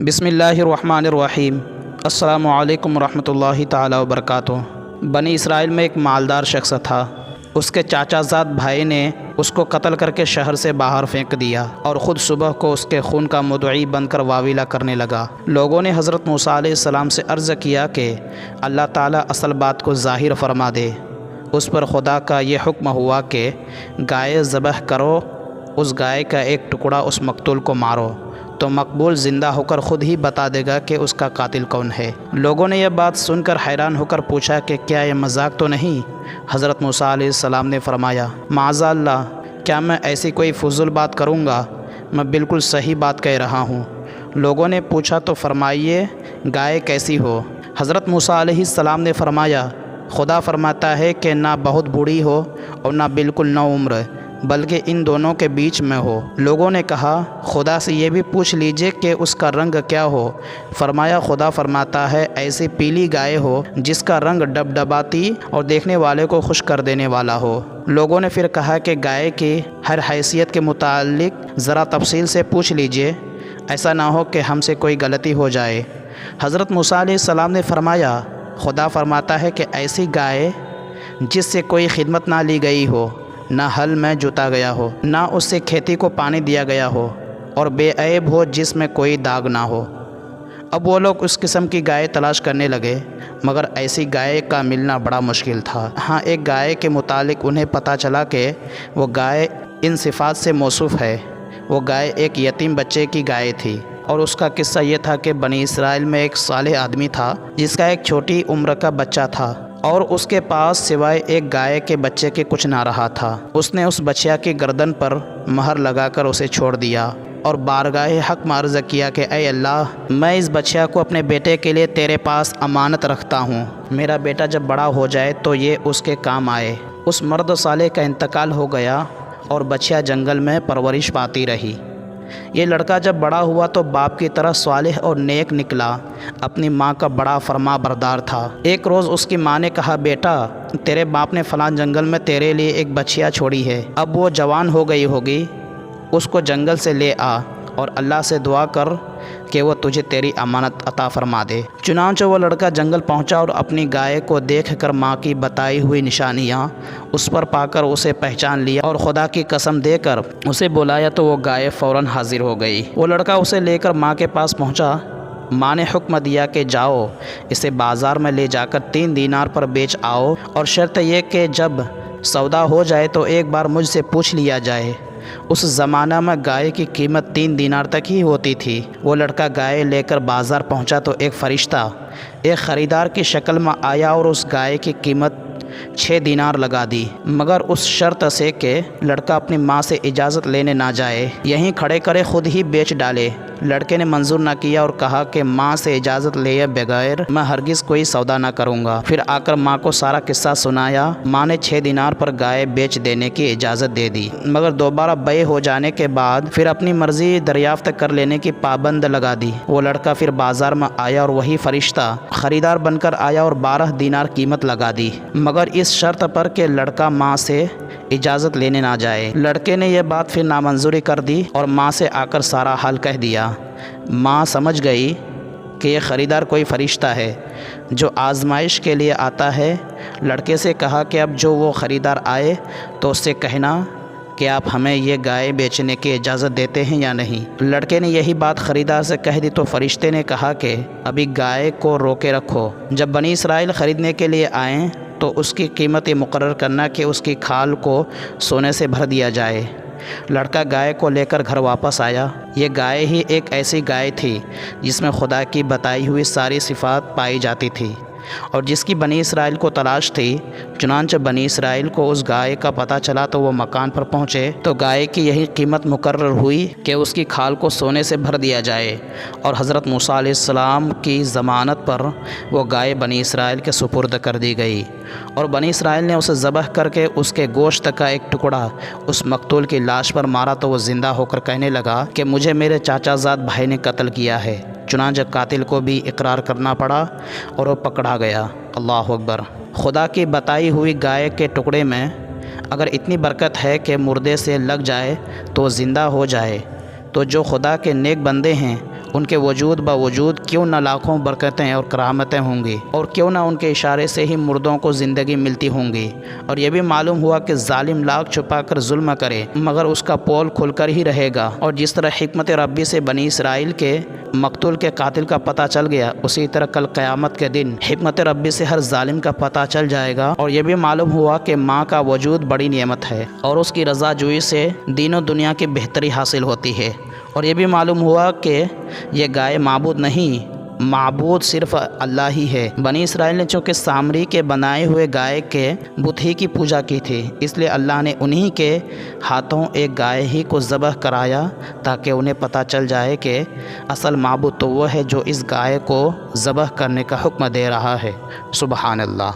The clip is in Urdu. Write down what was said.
بسم اللہ الرحمن الرحیم۔ السلام علیکم ورحمۃ اللہ تعالی وبرکاتہ۔ بنی اسرائیل میں ایک مالدار شخص تھا۔ اس کے چاچا زاد بھائی نے اس کو قتل کر کے شہر سے باہر پھینک دیا اور خود صبح کو اس کے خون کا مدعی بن کر واویلا کرنے لگا۔ لوگوں نے حضرت موسیٰ علیہ السلام سے عرض کیا کہ اللہ تعالیٰ اصل بات کو ظاہر فرما دے۔ اس پر خدا کا یہ حکم ہوا کہ گائے ذبح کرو، اس گائے کا ایک ٹکڑا اس مقتول کو مارو، تو مقبول زندہ ہو کر خود ہی بتا دے گا کہ اس کا قاتل کون ہے۔ لوگوں نے یہ بات سن کر حیران ہو کر پوچھا کہ کیا یہ مذاق تو نہیں؟ حضرت موسیٰ علیہ السلام نے فرمایا، معاذ اللہ، کیا میں ایسی کوئی فضول بات کروں گا؟ میں بالکل صحیح بات کہہ رہا ہوں۔ لوگوں نے پوچھا تو فرمائیے گائے کیسی ہو؟ حضرت موسیٰ علیہ السلام نے فرمایا، خدا فرماتا ہے کہ نہ بہت بوڑھی ہو اور نہ بالکل نو عمر، بلکہ ان دونوں کے بیچ میں ہو۔ لوگوں نے کہا، خدا سے یہ بھی پوچھ لیجئے کہ اس کا رنگ کیا ہو۔ فرمایا، خدا فرماتا ہے ایسی پیلی گائے ہو جس کا رنگ ڈبڈباتی اور دیکھنے والے کو خوش کر دینے والا ہو۔ لوگوں نے پھر کہا کہ گائے کی ہر حیثیت کے متعلق ذرا تفصیل سے پوچھ لیجئے، ایسا نہ ہو کہ ہم سے کوئی غلطی ہو جائے۔ حضرت موسیٰ علیہ السلام نے فرمایا، خدا فرماتا ہے کہ ایسی گائے جس سے کوئی خدمت نہ لی گئی ہو، نہ حل میں جوتا گیا ہو، نہ اس سے کھیتی کو پانی دیا گیا ہو، اور بے عیب ہو جس میں کوئی داغ نہ ہو۔ اب وہ لوگ اس قسم کی گائے تلاش کرنے لگے، مگر ایسی گائے کا ملنا بڑا مشکل تھا۔ ہاں، ایک گائے کے متعلق انہیں پتہ چلا کہ وہ گائے ان صفات سے موصوف ہے۔ وہ گائے ایک یتیم بچے کی گائے تھی، اور اس کا قصہ یہ تھا کہ بنی اسرائیل میں ایک صالح آدمی تھا جس کا ایک چھوٹی عمر کا بچہ تھا، اور اس کے پاس سوائے ایک گائے کے بچے کے کچھ نہ رہا تھا۔ اس نے اس بچیا کی گردن پر مہر لگا کر اسے چھوڑ دیا اور بارگاہ حق میں عرض کیا کہ اے اللہ، میں اس بچیا کو اپنے بیٹے کے لیے تیرے پاس امانت رکھتا ہوں۔ میرا بیٹا جب بڑا ہو جائے تو یہ اس کے کام آئے۔ اس مرد صالح کا انتقال ہو گیا اور بچیا جنگل میں پرورش پاتی رہی۔ یہ لڑکا جب بڑا ہوا تو باپ کی طرح صالح اور نیک نکلا، اپنی ماں کا بڑا فرما بردار تھا۔ ایک روز اس کی ماں نے کہا، بیٹا، تیرے باپ نے فلاں جنگل میں تیرے لیے ایک بچیا چھوڑی ہے، اب وہ جوان ہو گئی ہوگی، اس کو جنگل سے لے آ اور اللہ سے دعا کر کہ وہ تجھے تیری امانت عطا فرما دے۔ چنانچہ وہ لڑکا جنگل پہنچا اور اپنی گائے کو دیکھ کر ماں کی بتائی ہوئی نشانیاں اس پر پا کر اسے پہچان لیا اور خدا کی قسم دے کر اسے بلایا تو وہ گائے فوراً حاضر ہو گئی۔ وہ لڑکا اسے لے کر ماں کے پاس پہنچا۔ ماں نے حکم دیا کہ جاؤ، اسے بازار میں لے جا کر 3 دینار پر بیچ آؤ، اور شرط یہ کہ جب سودا ہو جائے تو ایک بار مجھ سے پوچھ لیا جائے۔ اس زمانہ میں گائے کی قیمت 3 دینار تک ہی ہوتی تھی۔ وہ لڑکا گائے لے کر بازار پہنچا تو ایک فرشتہ ایک خریدار کی شکل میں آیا اور اس گائے کی قیمت 6 دینار لگا دی، مگر اس شرط سے کہ لڑکا اپنی ماں سے اجازت لینے نہ جائے، یہیں کھڑے کرے خود ہی بیچ ڈالے۔ لڑکے نے منظور نہ کیا اور کہا کہ ماں سے اجازت لیے بغیر میں ہرگز کوئی سودا نہ کروں گا۔ پھر آ کر ماں کو سارا قصہ سنایا۔ ماں نے 6 دینار پر گائے بیچ دینے کی اجازت دے دی، مگر دوبارہ بیع ہو جانے کے بعد پھر اپنی مرضی دریافت کر لینے کی پابند لگا دی۔ وہ لڑکا پھر بازار میں آیا اور وہی فرشتہ خریدار بن کر آیا اور 12 دینار قیمت لگا دی، مگر اس شرط پر کہ لڑکا ماں سے اجازت لینے نہ جائے۔ لڑکے نے یہ بات پھر نامنظوری کر دی اور ماں سے آ کر سارا حال کہہ دیا۔ ماں سمجھ گئی کہ یہ خریدار کوئی فرشتہ ہے جو آزمائش کے لیے آتا ہے۔ لڑکے سے کہا کہ اب جو وہ خریدار آئے تو اس سے کہنا کہ آپ ہمیں یہ گائے بیچنے کی اجازت دیتے ہیں یا نہیں۔ لڑکے نے یہی بات خریدار سے کہہ دی تو فرشتے نے کہا کہ ابھی گائے کو روکے رکھو، جب بنی اسرائیل خریدنے کے لیے آئیں تو اس کی قیمت یہ مقرر کرنا کہ اس کی کھال کو سونے سے بھر دیا جائے۔ لڑکا گائے کو لے کر گھر واپس آیا۔ یہ گائے ہی ایک ایسی گائے تھی جس میں خدا کی بتائی ہوئی ساری صفات پائی جاتی تھی اور جس کی بنی اسرائیل کو تلاش تھی۔ چنانچہ بنی اسرائیل کو اس گائے کا پتہ چلا تو وہ مکان پر پہنچے تو گائے کی یہی قیمت مقرر ہوئی کہ اس کی کھال کو سونے سے بھر دیا جائے، اور حضرت موسیٰ علیہ السلام کی ضمانت پر وہ گائے بنی اسرائیل کے سپرد کر دی گئی، اور بنی اسرائیل نے اسے ذبح کر کے اس کے گوشت کا ایک ٹکڑا اس مقتول کی لاش پر مارا تو وہ زندہ ہو کر کہنے لگا کہ مجھے میرے چاچا زاد بھائی نے قتل کیا ہے۔ چنانچہ قاتل کو بھی اقرار کرنا پڑا اور وہ پکڑا گیا۔ اللہ اکبر۔ خدا کی بتائی ہوئی گائے کے ٹکڑے میں اگر اتنی برکت ہے کہ مردے سے لگ جائے تو زندہ ہو جائے، تو جو خدا کے نیک بندے ہیں ان کے وجود باوجود کیوں نہ لاکھوں برکتیں اور کرامتیں ہوں گی، اور کیوں نہ ان کے اشارے سے ہی مردوں کو زندگی ملتی ہوں گی۔ اور یہ بھی معلوم ہوا کہ ظالم لاکھ چھپا کر ظلم کرے مگر اس کا پول کھل کر ہی رہے گا، اور جس طرح حکمت ربی سے بنی اسرائیل کے مقتول کے قاتل کا پتہ چل گیا، اسی طرح کل قیامت کے دن حکمت ربی سے ہر ظالم کا پتہ چل جائے گا۔ اور یہ بھی معلوم ہوا کہ ماں کا وجود بڑی نعمت ہے، اور اس کی رضا جوئی سے دین و دنیا کی بہتری حاصل ہوتی ہے۔ اور یہ بھی معلوم ہوا کہ یہ گائے معبود نہیں، معبود صرف اللہ ہی ہے۔ بنی اسرائیل نے چونکہ سامری کے بنائے ہوئے گائے کے بت ہی کی پوجا کی تھی، اس لیے اللہ نے انہی کے ہاتھوں ایک گائے ہی کو ذبح کرایا تاکہ انہیں پتہ چل جائے کہ اصل معبود تو وہ ہے جو اس گائے کو ذبح کرنے کا حکم دے رہا ہے۔ سبحان اللہ۔